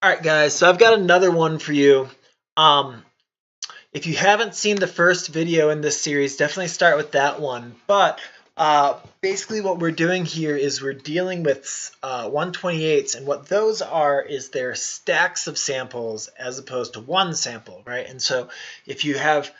All right, guys, so I've got another one for you. Um, if you haven't seen the first video in this series, definitely start with that one. But basically what we're doing here is we're dealing with 128s, and what those are is they're stacks of samples as opposed to one sample, right? And so if you have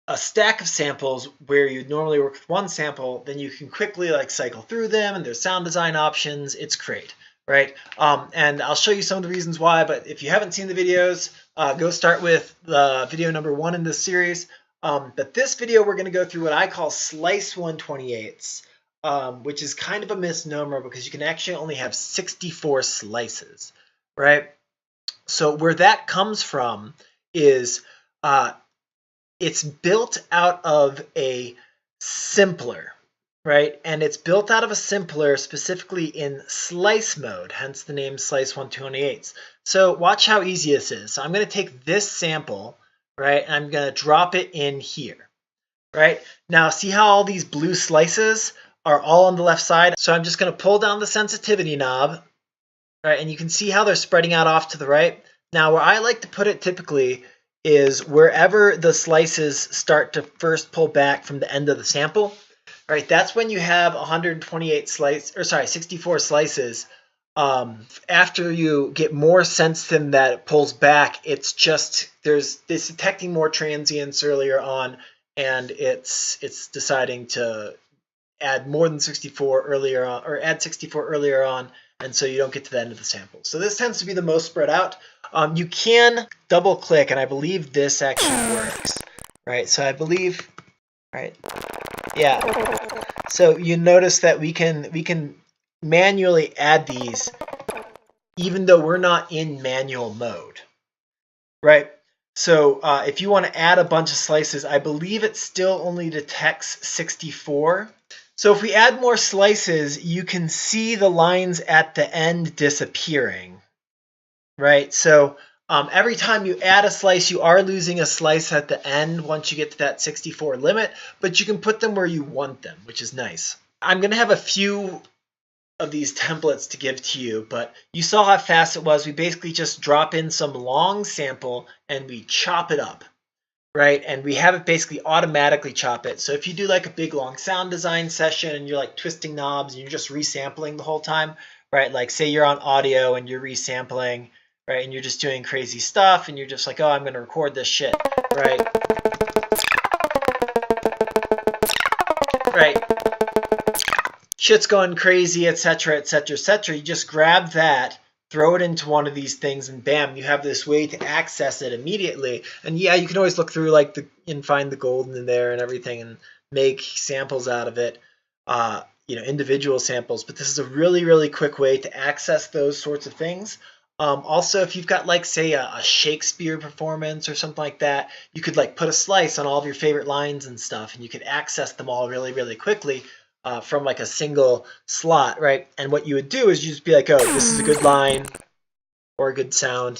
a stack of samples where you normally work with one sample, then you can quickly cycle through them, and there's sound design options. It's great, right? And I'll show you some of the reasons why, but if you haven't seen the videos, go start with the video number 1 in this series. But this video, we're going to go through what I call slice 128s, which is kind of a misnomer because you can actually only have 64 slices, right? So where that comes from is it's built out of a simpler, right? And it's built out of a simpler specifically in slice mode, hence the name slice 128s. So watch how easy this is. So I'm going to take this sample, right? And I'm going to drop it in here, right? Now see how all these blue slices are all on the left side? So I'm just going to pull down the sensitivity knob, right? And you can see how they're spreading out off to the right. Now where I like to put it typically is wherever the slices start to first pull back from the end of the sample, right? That's when you have 64 slices. After you get more sense than that it pulls back, it's detecting more transients earlier on, and it's deciding to add more than 64 earlier on, or add 64 earlier on, and so you don't get to the end of the sample. So this tends to be the most spread out. You can double click, and I believe this actually works, right? So I believe, right? Yeah. So you notice that we can manually add these even though we're not in manual mode, right? So if you want to add a bunch of slices, I believe it still only detects 64. So if we add more slices, you can see the lines at the end disappearing, right? So every time you add a slice, you are losing a slice at the end once you get to that 64 limit, but you can put them where you want them, which is nice. I'm going to have a few of these templates to give to you, but you saw how fast it was. We basically just drop in some long sample and we chop it up, right? And we have it basically automatically chop it. So if you do like a big long sound design session and you're like twisting knobs and you're just resampling the whole time, right? Like say you're on audio and you're resampling, right? And you're just doing crazy stuff and you're just like, oh, I'm going to record this shit, right? Right. Shit's going crazy, etc., etc., etc. You just grab that, throw it into one of these things, and bam, you have this way to access it immediately. And yeah, you can always look through and find the gold in there and everything and make samples out of it, individual samples. But this is a really, really quick way to access those sorts of things. Also, if you've got say a Shakespeare performance or something like that, you could put a slice on all of your favorite lines and stuff, and you could access them all really, really quickly from a single slot, right? And what you would do is you just be like, oh, this is a good line or a good sound,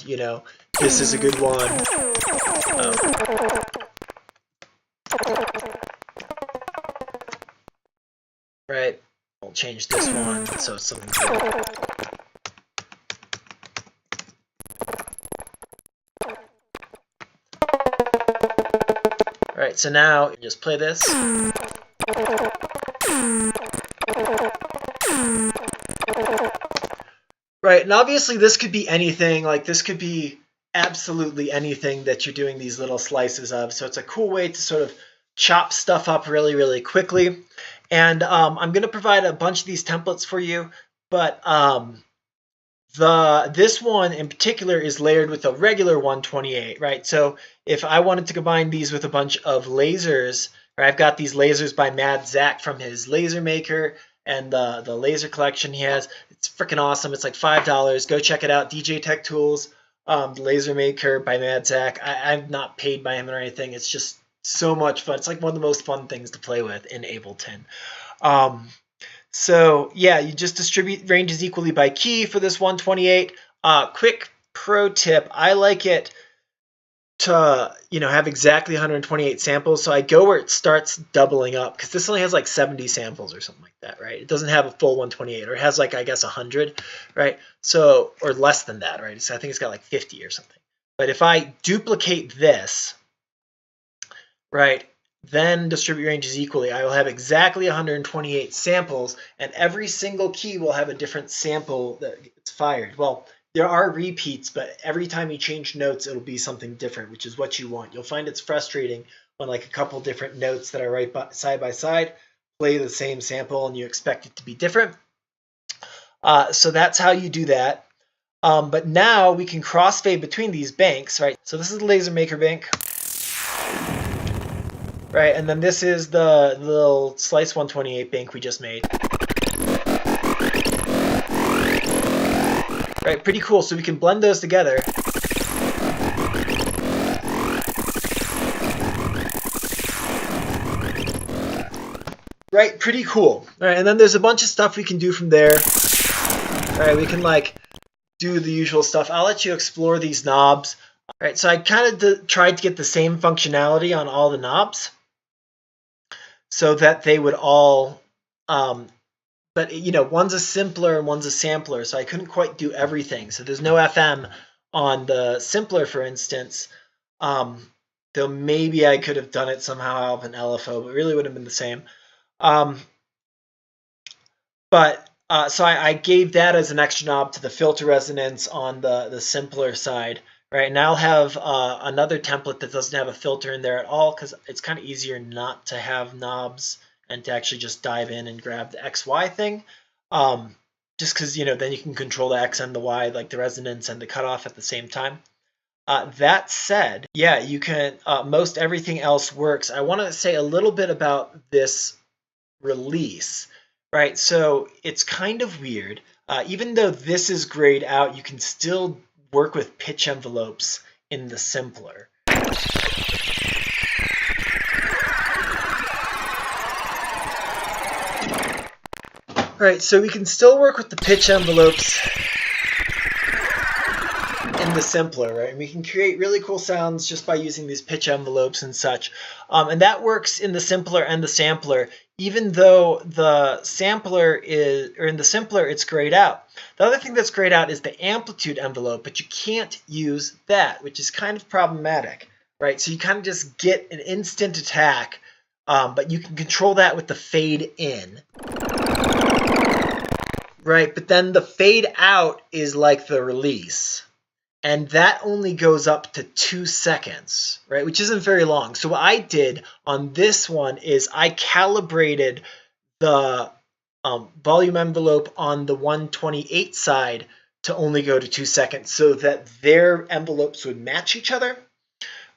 this is a good one. Right? I'll change this one so it's something good. Right, so now you just play this. Right, and obviously this could be anything. This could be absolutely anything that you're doing these little slices of. So it's a cool way to sort of chop stuff up really, really quickly. And I'm going to provide a bunch of these templates for you, but this one in particular is layered with a regular 128, right? So if I wanted to combine these with a bunch of lasers, right, I've got these lasers by Mad Zach from his laser maker and the laser collection he has. It's freaking awesome. It's like $5. Go check it out. DJ Tech Tools, the laser maker by Mad Zach. I'm not paid by him or anything. It's just so much fun. It's like one of the most fun things to play with in Ableton. So yeah, you just distribute ranges equally by key for this 128. Quick pro tip, I like it to, you know, have exactly 128 samples. So I go where it starts doubling up, because this only has like 70 samples or something like that, right? It doesn't have a full 128, or it has like, I guess, 100, right? So, or less than that, right? So I think it's got like 50 or something. But if I duplicate this, right, then distribute ranges equally, I will have exactly 128 samples, and every single key will have a different sample that gets fired. Well, there are repeats, but every time you change notes, it'll be something different, which is what you want. You'll find it's frustrating when like a couple different notes that are right side by side play the same sample and you expect it to be different. So that's how you do that. But now we can crossfade between these banks, right? So this is the laser maker bank, right? And then this is the little slice 128 bank we just made. Right, pretty cool. So we can blend those together. Right, pretty cool. All right, and then there's a bunch of stuff we can do from there. All right, we can like do the usual stuff. I'll let you explore these knobs. All right, so I kind of tried to get the same functionality on all the knobs so that they would all, but you know, one's a simpler and one's a sampler, so I couldn't quite do everything. So there's no FM on the simpler, for instance. Though maybe I could have done it somehow out of an LFO, but really would have been the same. So I gave that as an extra knob to the filter resonance on the simpler side, right? And I'll have another template that doesn't have a filter in there at all, because it's kind of easier not to have knobs and to actually just dive in and grab the XY thing. Just because, you know, then you can control the X and the Y, like the resonance and the cutoff at the same time. That said, yeah, you can, most everything else works. I want to say a little bit about this release, right? So it's kind of weird. Even though this is grayed out, you can still work with pitch envelopes in the simpler. Right, so we can still work with the pitch envelopes in the simpler, right? And we can create really cool sounds just by using these pitch envelopes and such. And that works in the simpler and the sampler, even though the sampler is, or in the simpler, it's grayed out. The other thing that's grayed out is the amplitude envelope, but you can't use that, which is kind of problematic, right? So you kind of just get an instant attack, but you can control that with the fade in. Right, but then the fade out is like the release. And that only goes up to 2 seconds, right? Which isn't very long. So what I did on this one is I calibrated the volume envelope on the 128 side to only go to 2 seconds so that their envelopes would match each other,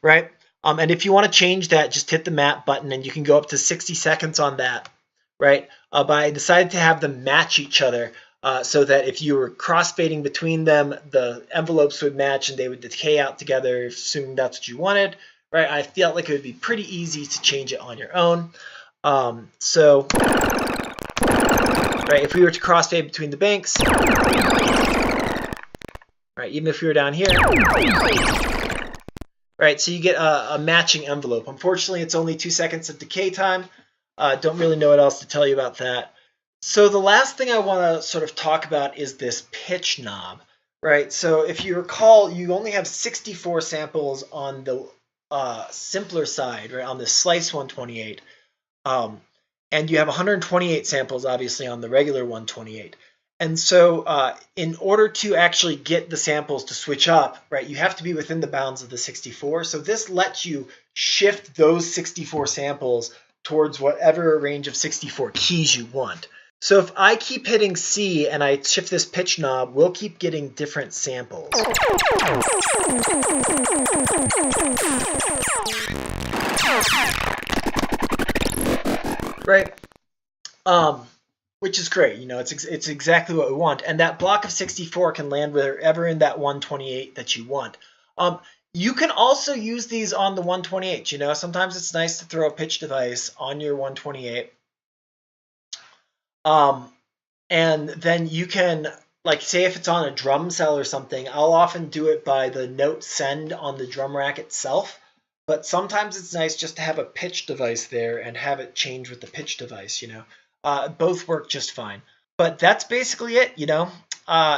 right? And if you want to change that, just hit the map button and you can go up to 60 seconds on that, right? But I decided to have them match each other so that if you were crossfading between them, the envelopes would match and they would decay out together, assuming that's what you wanted, right? I felt like it would be pretty easy to change it on your own. Right, if we were to crossfade between the banks, right, even if we were down here, right, so you get a matching envelope. Unfortunately, it's only 2 seconds of decay time. Don't really know what else to tell you about that. So the last thing I want to sort of talk about is this pitch knob, right? So if you recall, you only have 64 samples on the simpler side, right, on the slice 128. And you have 128 samples, obviously, on the regular 128. And so in order to actually get the samples to switch up, right, you have to be within the bounds of the 64. So this lets you shift those 64 samples towards whatever range of 64 keys you want. So if I keep hitting C and I shift this pitch knob, we'll keep getting different samples. Right? Which is great. You know, it's exactly what we want. And that block of 64 can land wherever in that 128 that you want. You can also use these on the 128. You know, sometimes it's nice to throw a pitch device on your 128. And then you can like say if it's on a drum cell or something, I'll often do it by the note send on the drum rack itself. But sometimes it's nice just to have a pitch device there and have it change with the pitch device, you know. Both work just fine. But that's basically it, you know.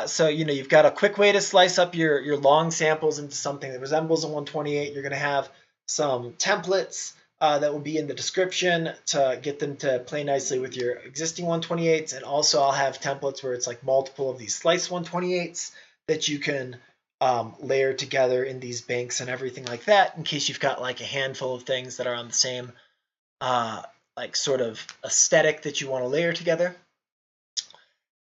So, you know, you've got a quick way to slice up your long samples into something that resembles a 128. You're going to have some templates that will be in the description to get them to play nicely with your existing 128s. And also I'll have templates where it's like multiple of these slice 128s that you can layer together in these banks and everything like that, in case you've got like a handful of things that are on the same like sort of aesthetic that you want to layer together.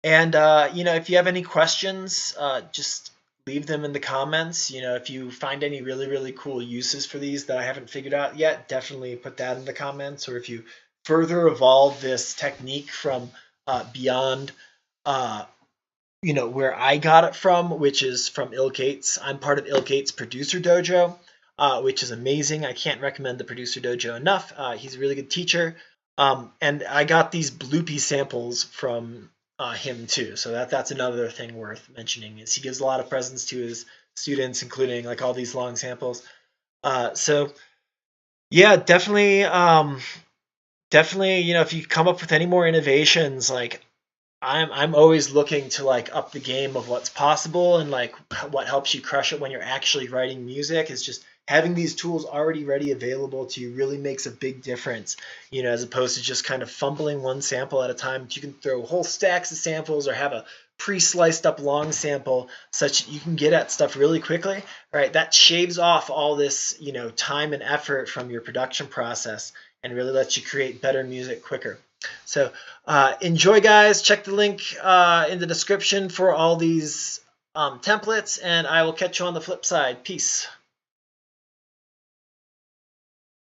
And you know, if you have any questions, just leave them in the comments. You know, if you find any really cool uses for these that I haven't figured out yet, definitely put that in the comments. Or if you further evolve this technique from beyond you know, where I got it from, which is from ill.gates. I'm part of ill.gates Producer Dojo, which is amazing. I can't recommend the Producer Dojo enough. He's a really good teacher. And I got these bloopy samples from him too. So that's another thing worth mentioning, is he gives a lot of presents to his students, including like all these long samples. So yeah, definitely, you know, if you come up with any more innovations, like I'm always looking to like up the game of what's possible, and like what helps you crush it when you're actually writing music is just having these tools already ready available to you really makes a big difference, you know, as opposed to just kind of fumbling one sample at a time. You can throw whole stacks of samples or have a pre-sliced up long sample such that you can get at stuff really quickly, right? That shaves off all this, you know, time and effort from your production process and really lets you create better music quicker. So enjoy, guys. Check the link in the description for all these templates, and I will catch you on the flip side. Peace.